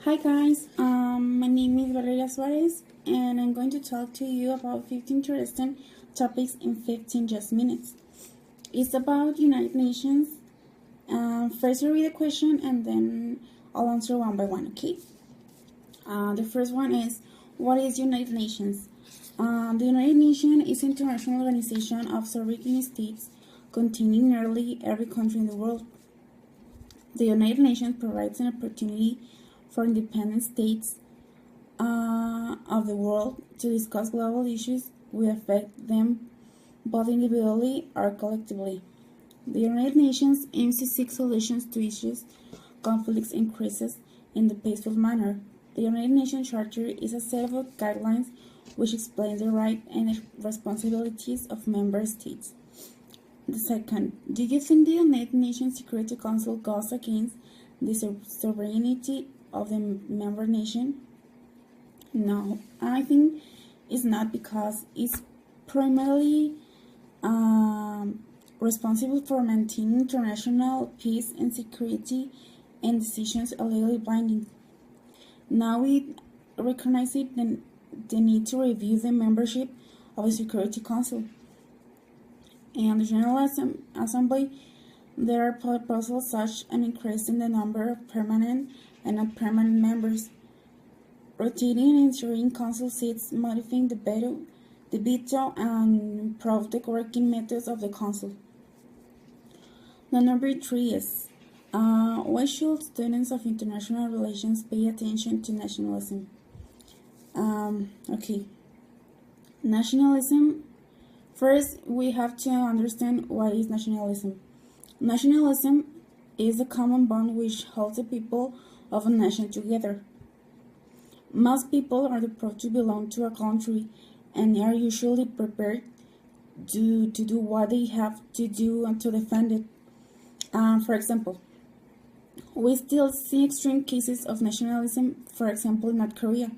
Hi guys, my name is Valeria Suarez and I'm going to talk to you about 15 interesting topics in 15 just minutes. It's about United Nations. First I'll read a question and then I'll answer one by one, okay? The first one is, what is United Nations? The United Nations is an international organization of sovereign states containing nearly every country in the world. The United Nations provides an opportunity for independent states of the world to discuss global issues which affect them both individually or collectively. The United Nations aims to seek solutions to issues, conflicts, and crises in a peaceful manner. The United Nations Charter is a set of guidelines which explains the rights and responsibilities of member states. The second, do you think the United Nations Security Council goes against the sovereignty of the member nation? No, I think it's not, because it's primarily responsible for maintaining international peace and security, and decisions are legally binding. Now we recognize the need to review the membership of the Security Council. And the General Assembly, there are proposals such as an increase in the number of permanent and non-permanent members, rotating and ensuring council seats, modifying the veto, and improve the working methods of the council. The number 3 is, why should students of international relations pay attention to nationalism? Okay, nationalism. First, we have to understand what is nationalism. Nationalism is the common bond which holds the people of a nation together. Most people are proud to belong to a country and are usually prepared to do what they have to do and to defend it. For example, we still see extreme cases of nationalism, for example, in North Korea.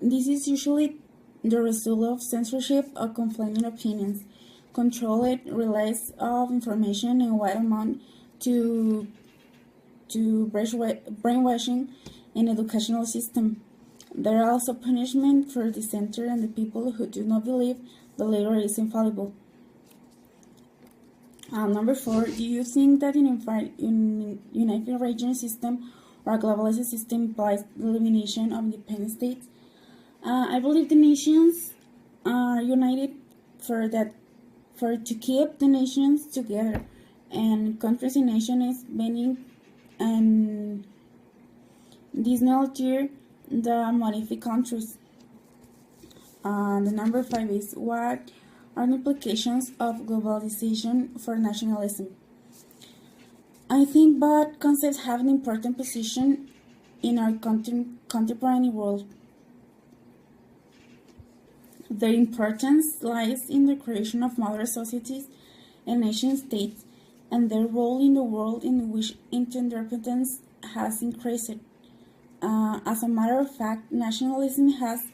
This is usually the result of censorship or conflicting opinions, controlled release of information, and what amount to brainwashing in educational system. There are also punishment for dissenter and the people who do not believe the leader is infallible. Number 4, do you think that in United Region system or globalized system implies the elimination of independent states? I believe the nations are united for to keep the nations together, and countries in nation is meaning, and this not tier the modified countries. The number 5 is, what are the implications of globalization for nationalism? I think both concepts have an important position in our contemporary world. Their importance lies in the creation of modern societies and nation-states, and their role in the world in which interdependence has increased. As a matter of fact, nationalism has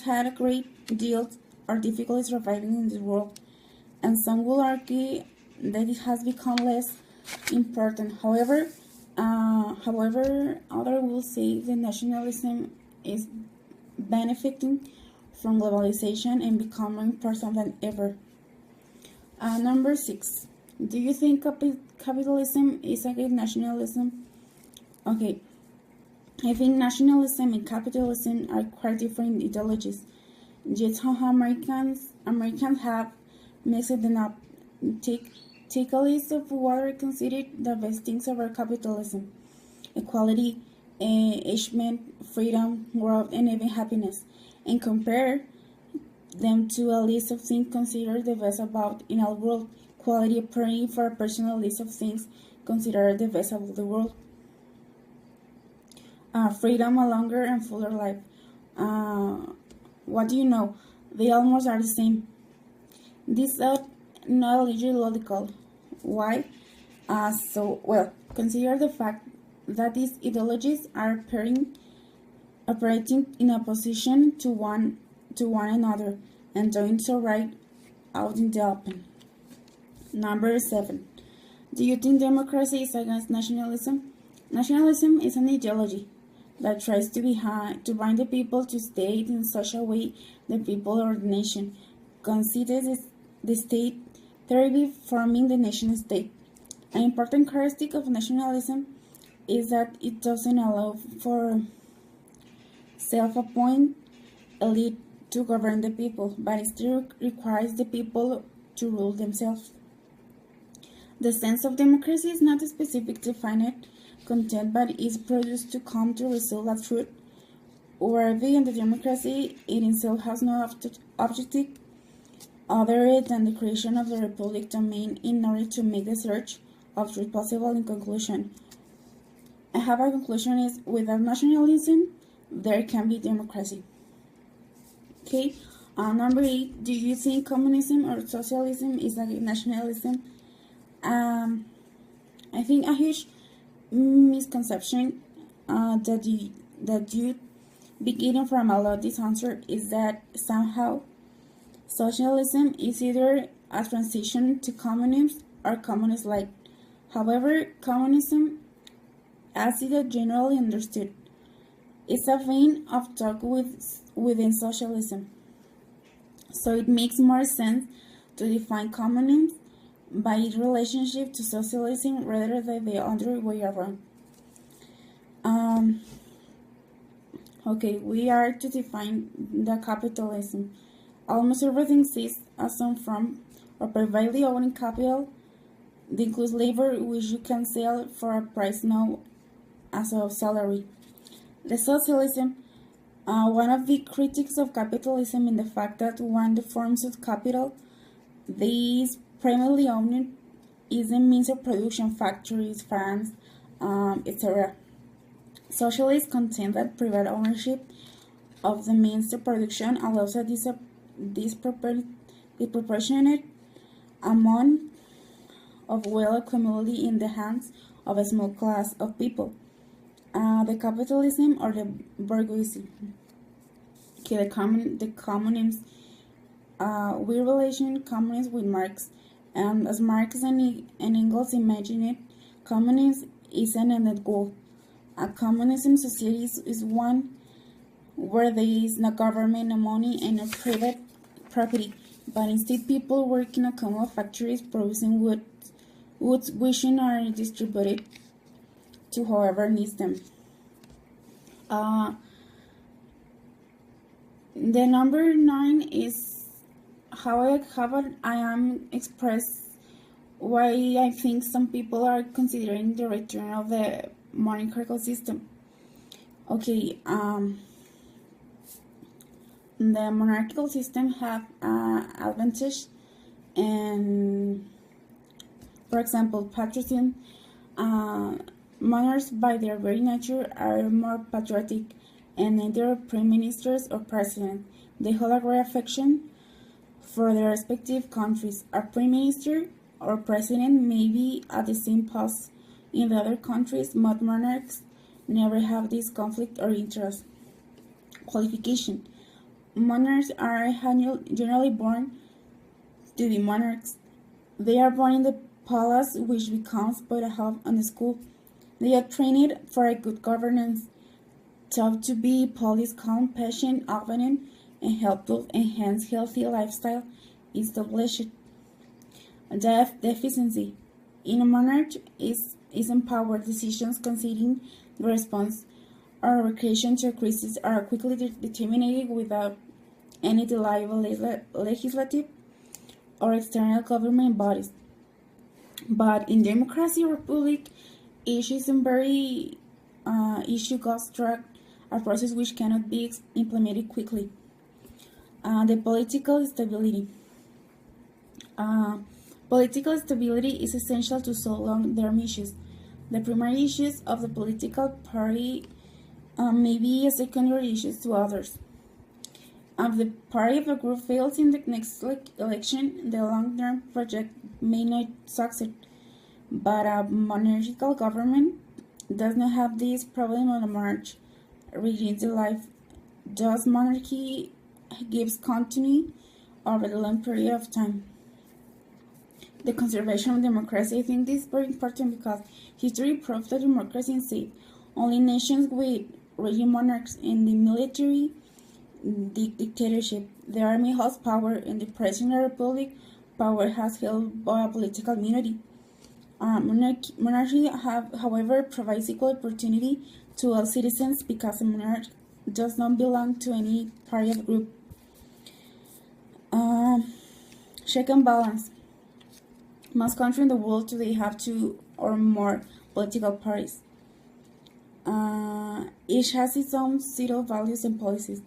had a great deal of difficulty surviving in this world, and some will argue that it has become less important. However, others will say that nationalism is benefiting from globalization and becoming more important than ever. Number 6. Do you think capitalism is against nationalism? Okay, I think nationalism and capitalism are quite different ideologies. Yet how Americans have mixed them up. Take a list of what are considered the best things about capitalism: equality, achievement, freedom, growth, and even happiness, and compare them to a list of things considered the best about in our world. Quality appearing for a personal list of things considered the best about the world. Freedom, a longer and fuller life. What do you know? They almost are the same. This is not logical. Why? Consider the fact that these ideologies are operating in opposition to one another, and doing so right out in the open. Number 7. Do you think democracy is against nationalism? Nationalism is an ideology that tries to bind the people to state in such a way that people or the nation considers the state thereby forming the nation state. An important characteristic of nationalism is that it doesn't allow for self-appointed elite to govern the people, but instead requires the people to rule themselves. The sense of democracy is not specific to finite content, but is produced to come to resolve a truth, whereby in the democracy it itself has no objective other than the creation of the republic domain in order to make the search of truth possible. In conclusion, I have a conclusion is without nationalism, there can be democracy. Okay, number 8, do you think communism or socialism is like nationalism? I think a huge misconception that you beginning from a lot this answer is that somehow socialism is either a transition to communism or communist like. However, communism, as it is generally understood, is a vein of thought within socialism. So it makes more sense to define communism by its relationship to socialism rather than the other way around. Okay, we are to define the capitalism. Almost everything exists as some from or privately owned capital that includes labor which you can sell for a price known as a salary. The socialism, one of the critics of capitalism in the fact that one of the forms of capital these primarily owned is a means of production, factories, farms, etc. Socialists contend that private ownership of the means of production allows a disproportionate amount of wealth accumulated in the hands of a small class of people. The capitalism or the bourgeoisie. Okay, the communism. We relation communism with Marx. As Marx and Engels imagined it, communism is an ended goal. A communism society is one where there is no government, no money, and no private property, but instead people work in a common factories producing goods which are distributed to whoever needs them. The number 9 is how I am expressed why I think some people are considering the return of the monarchical system. Okay, the monarchical system have advantage, and for example, patriotism. Monarchs, by their very nature, are more patriotic, and neither prime ministers or president. They hold a great affection for their respective countries. A prime minister or president may be at the same post in the other countries, but monarchs never have this conflict or interest. Qualification. Monarchs are generally born to be monarchs. They are born in the palace, which becomes but a hub on the school. They are trained for a good governance, taught to be polished, calm, patient, obedient, and help to enhance healthy lifestyle established. Deficiency. In a monarch is empowered decisions considering the response or reaction to a crisis are quickly determined without any delay by legislative or external government bodies. But in democracy or republic, issues and very issue goes through a process which cannot be implemented quickly. The political stability. Political stability is essential to solve long-term issues. The primary issues of the political party may be secondary issues to others. If the party of a group fails in the next election, the long-term project may not succeed. But a monarchical government does not have this problem on the march, regimes the life. Thus, monarchy gives continuity over the long period of time. the conservation of democracy. I think this is very important because history proves that democracy is safe. Only nations with regime monarchs in the military dictatorship, the army has power, and the president of the republic, power has held by a political community. Monarchy, however, provides equal opportunity to all citizens because a monarch does not belong to any party or group. Check and balance. Most countries in the world today have two or more political parties. Each has its own set of values and policies.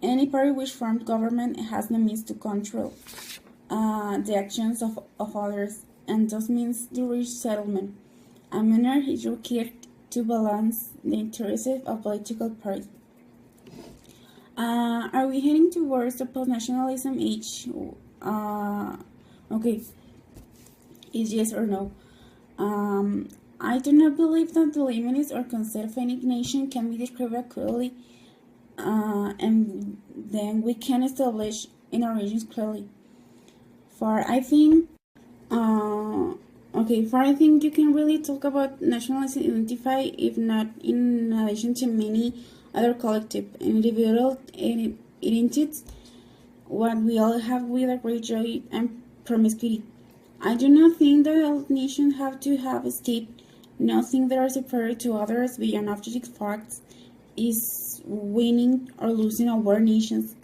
Any party which forms government has no means to control the actions of others, and thus means to reach settlement. A monarch is required to balance the interests of political parties. Are we heading towards the post-nationalism age? Okay, is yes or no? I do not believe that the limits or concept of any nation can be described accurately, and then we can establish in our regions clearly. For I think you can really talk about nationalism identify, if not in relation to many other collective individual identities, what we all have with a great joy and promiscuity. I do not think that all nations have to have a state. Nothing that are superior to others beyond objective facts is winning or losing over nations'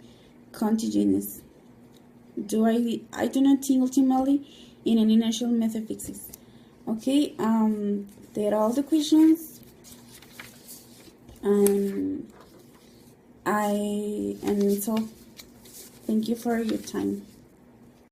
contingents. I do not think ultimately in any national metaphysics. Okay, there are all the questions, and so thank you for your time.